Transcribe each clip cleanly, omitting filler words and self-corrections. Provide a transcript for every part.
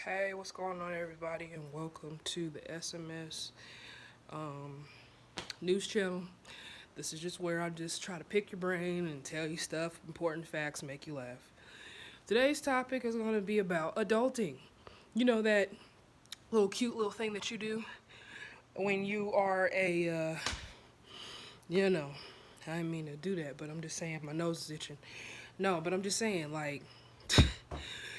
Hey, what's going on, everybody, and welcome to the SMS news channel. This is just where I just try to pick your brain and tell you stuff, important facts, make you laugh. Today's topic is going to be about adulting. You know that little cute little thing that you do when you are you know, I didn't mean to do that, but I'm just saying my nose is itching. No, but I'm just saying, like,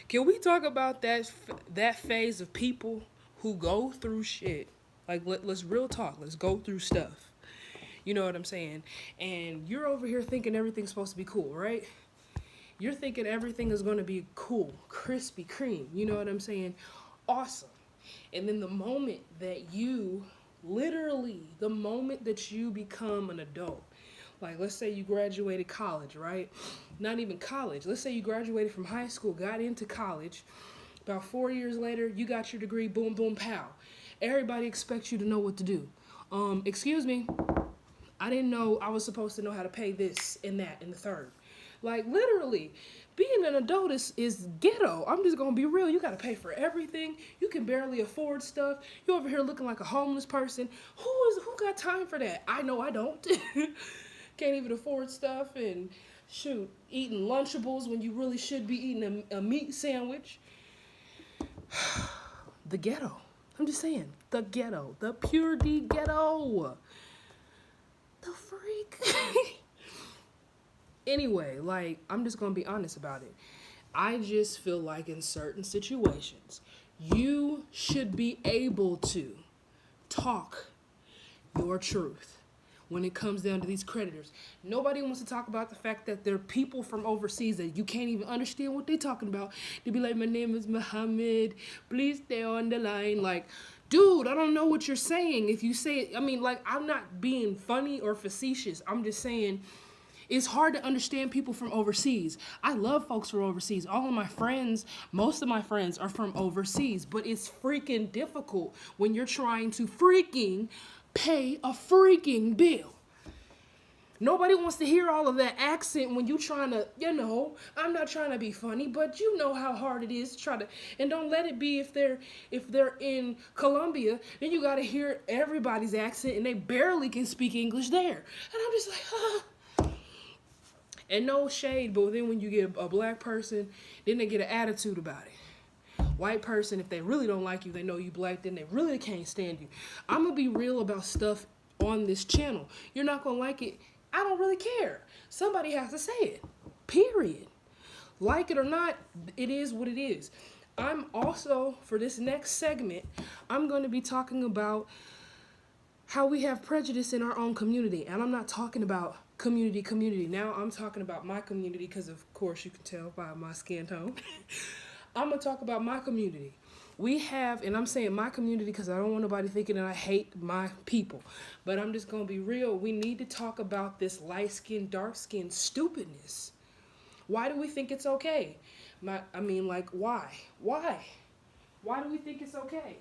can we talk about that phase of people who go through shit? Like, let's real talk. Let's go through stuff. You know what I'm saying? And you're over here thinking everything's supposed to be cool, right? You're thinking everything is going to be cool, crispy, cream. You know what I'm saying? Awesome. And then the moment that you, literally, the moment that you become an adult, like let's say you graduated college, right? Not even college. Let's say you graduated from high school, got into college. About 4 years later, you got your degree, boom, boom, pow. Everybody expects you to know what to do. Excuse me, I didn't know I was supposed to know how to pay this and that and the third. Like literally, being an adult is ghetto. I'm just gonna be real. You gotta pay for everything. You can barely afford stuff. You over here looking like a homeless person. Who got time for that? I know I don't. Can't even afford stuff and shoot, eating Lunchables when you really should be eating a meat sandwich. The ghetto. I'm just saying, the ghetto, the pure D ghetto. The freak. Anyway, like, I'm just gonna be honest about it. I just feel like in certain situations, you should be able to talk your truth when it comes down to these creditors. Nobody wants to talk about the fact that there are people from overseas that you can't even understand what they're talking about. They be like, my name is Muhammad, please stay on the line. Like, dude, I don't know what you're saying. If you say it, I mean, like, I'm not being funny or facetious. I'm just saying it's hard to understand people from overseas. I love folks from overseas. All of my friends, most of my friends are from overseas, but it's freaking difficult when you're trying to freaking pay a freaking bill. Nobody wants to hear all of that accent when you trying to, I'm not trying to be funny, but you know how hard it is to try to, and don't let it be if they're in Colombia, then you got to hear everybody's accent and they barely can speak English there. And I'm just like, ah. And no shade, but then when you get a black person, then they get an attitude about it. White person, if they really don't like you, they know you black, then they really can't stand you. I'm going to be real about stuff on this channel. You're not going to like it. I don't really care. Somebody has to say it. Period. Like it or not, it is what it is. I'm also, for this next segment, I'm going to be talking about how we have prejudice in our own community. And I'm not talking about community. Now I'm talking about my community because, of course, you can tell by my skin tone. I'm going to talk about my community. We have, and I'm saying my community because I don't want nobody thinking that I hate my people. But I'm just going to be real. We need to talk about this light-skinned, dark-skinned stupidness. Why do we think it's okay? Why? Why do we think it's okay?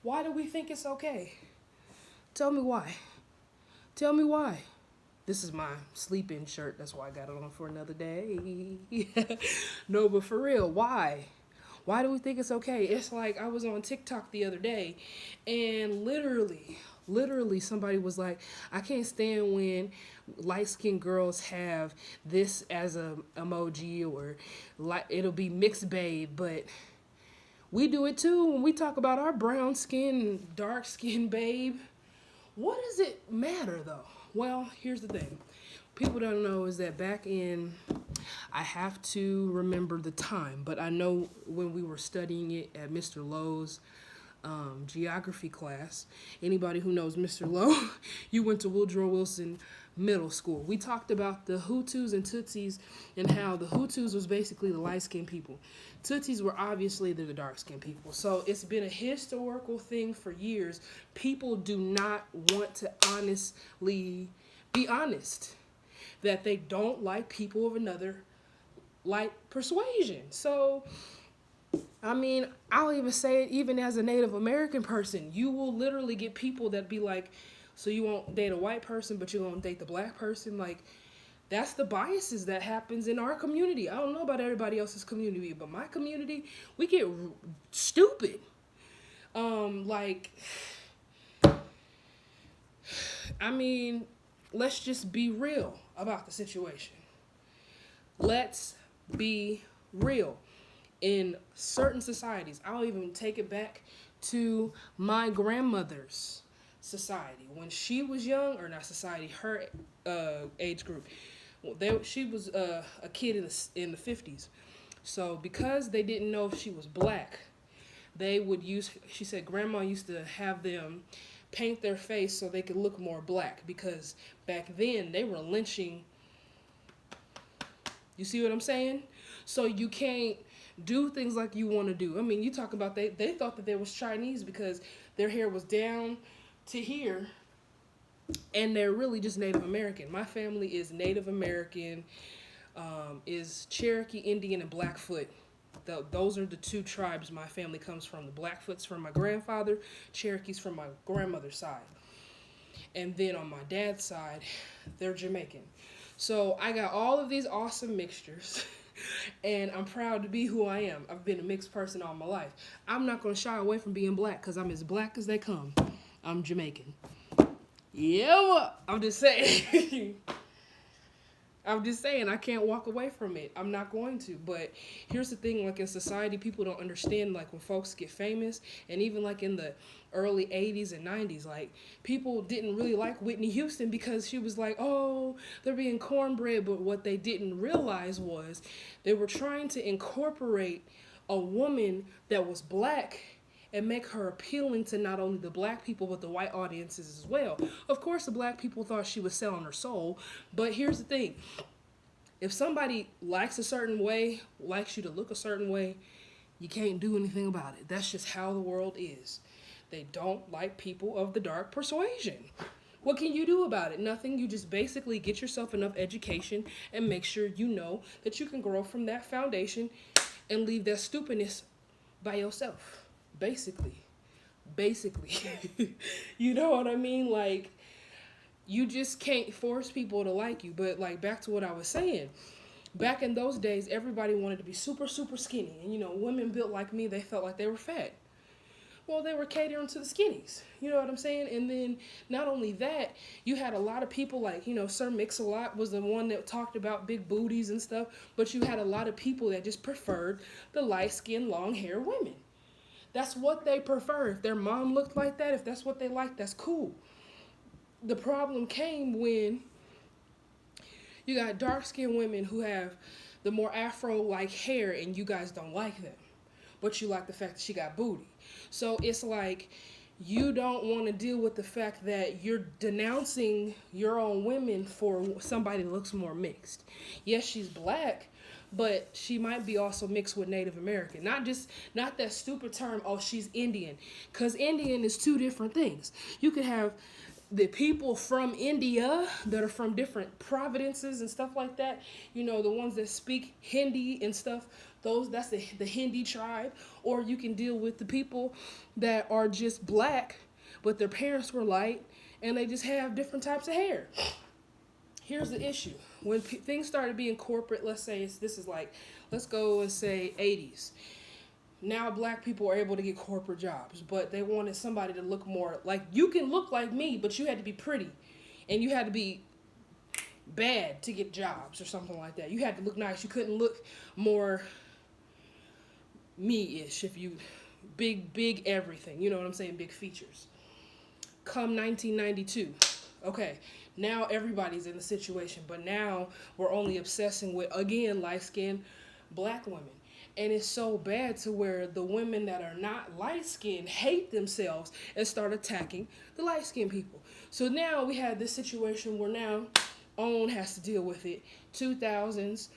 Why do we think it's okay? Tell me why. Tell me why. This is my sleep-in shirt. That's why I got it on for another day. No, but for real, why? Why do we think it's okay? It's like I was on TikTok the other day, and literally somebody was like, I can't stand when light-skinned girls have this as a emoji, or like it'll be mixed babe, but we do it too when we talk about our brown skin, dark skin babe. What does it matter though? Well, here's the thing. People don't know is that back in, I have to remember the time, but I know when we were studying it at Mr. Lowe's geography class, anybody who knows Mr. Lowe, you went to Woodrow Wilson Middle School. We talked about the Hutus and Tutsis and how the Hutus was basically the light-skinned people. Tutsis were obviously the dark-skinned people. So it's been a historical thing for years. People do not want to honestly be honest that they don't like people of another like persuasion. So I mean, I'll even say it even as a Native American person. You will literally get people that be like, so you won't date a white person, but you won't date the black person? Like, That's the biases that happens in our community. I don't know about everybody else's community, but my community, we get stupid. Like, I mean, let's just be real about the situation. Let's be real. In certain societies, I'll even take it back to my grandmother's society. When she was young, or not society, her age group, she was a kid in the 50s. So because they didn't know if she was black, they would use, she said grandma used to have them paint their face so they could look more black, because back then they were lynching. You see what I'm saying? So you can't do things like you want to do. I mean, you talk about they thought that they was Chinese because their hair was down to here, and they're really just Native American. My family is Native American, is Cherokee, Indian, and Blackfoot. Those are the two tribes my family comes from. The Blackfoot's from my grandfather, Cherokee's from my grandmother's side. And then on my dad's side, they're Jamaican. So I got all of these awesome mixtures. And I'm proud to be who I am. I've been a mixed person all my life. I'm not going to shy away from being black because I'm as black as they come. I'm Jamaican. Yeah, I'm just saying. I'm just saying, I can't walk away from it. I'm not going to. But here's the thing, like in society, people don't understand, like when folks get famous, and even like in the early 80s and 90s, like people didn't really like Whitney Houston because she was like, oh, they're being cornbread. But what they didn't realize was they were trying to incorporate a woman that was black and make her appealing to not only the black people but the white audiences as well. Of course, the black people thought she was selling her soul, but here's the thing. If somebody likes a certain way, likes you to look a certain way, you can't do anything about it. That's just how the world is. They don't like people of the dark persuasion. What can you do about it? Nothing. You just basically get yourself enough education and make sure you know that you can grow from that foundation and leave that stupidness by yourself. Basically. You know what I mean? Like, you just can't force people to like you. But like, back to what I was saying, back in those days, everybody wanted to be super, super skinny. And you know, women built like me, they felt like they were fat. Well, they were catering to the skinnies. You know what I'm saying? And then not only that, you had a lot of people like, you know, Sir Mix-a-Lot was the one that talked about big booties and stuff. But you had a lot of people that just preferred the light-skinned, long-haired women. That's what they prefer. If their mom looked like that, if that's what they like, that's cool. The problem came when you got dark-skinned women who have the more afro-like hair and you guys don't like them. But you like the fact that she got booty. So it's like you don't want to deal with the fact that you're denouncing your own women for somebody that looks more mixed. Yes, she's black, but she might be also mixed with Native American. Not that stupid term, oh, she's Indian. Because Indian is two different things. You could have the people from India that are from different provinces and stuff like that. You know, the ones that speak Hindi and stuff. That's the Hindi tribe. Or you can deal with the people that are just black, but their parents were light, and they just have different types of hair. Here's the issue. When things started being corporate, let's say let's go and say 80s. Now black people are able to get corporate jobs, but they wanted somebody to look more like, you can look like me, but you had to be pretty, and you had to be bad to get jobs or something like that. You had to look nice. You couldn't look more me-ish if you big everything. You know what I'm saying? Big features. Come 1992. Okay, now everybody's in the situation, but now we're only obsessing with, again, light-skinned black women. And it's so bad to where the women that are not light-skinned hate themselves and start attacking the light-skinned people. So now we have this situation where now OWN has to deal with it. 2000s,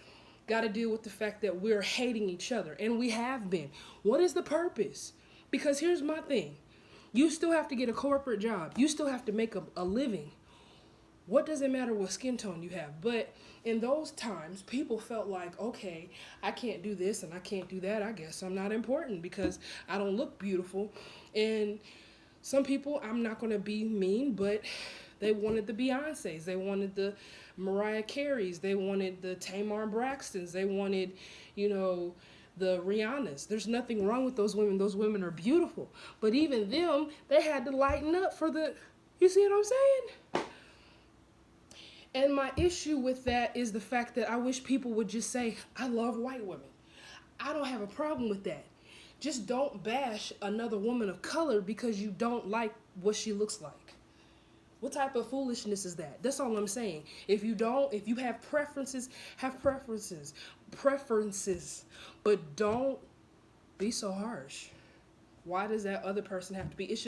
got to deal with the fact that we're hating each other. And we have been. What is the purpose? Because here's my thing. You still have to get a corporate job. You still have to make a living. What does it matter what skin tone you have? But in those times, people felt like, okay, I can't do this and I can't do that. I guess I'm not important because I don't look beautiful. And some people, I'm not going to be mean, but They wanted the Beyoncés. They wanted the Mariah Careys. They wanted the Tamar Braxtons. They wanted, you know, the Rihannas. There's nothing wrong with those women. Those women are beautiful. But even them, they had to lighten up for the, you see what I'm saying? And my issue with that is the fact that I wish people would just say, I love white women. I don't have a problem with that. Just don't bash another woman of color because you don't like what she looks like. What type of foolishness is that? That's all I'm saying. If you have preferences, have preferences. Preferences. But don't be so harsh. Why does that other person have to be? It should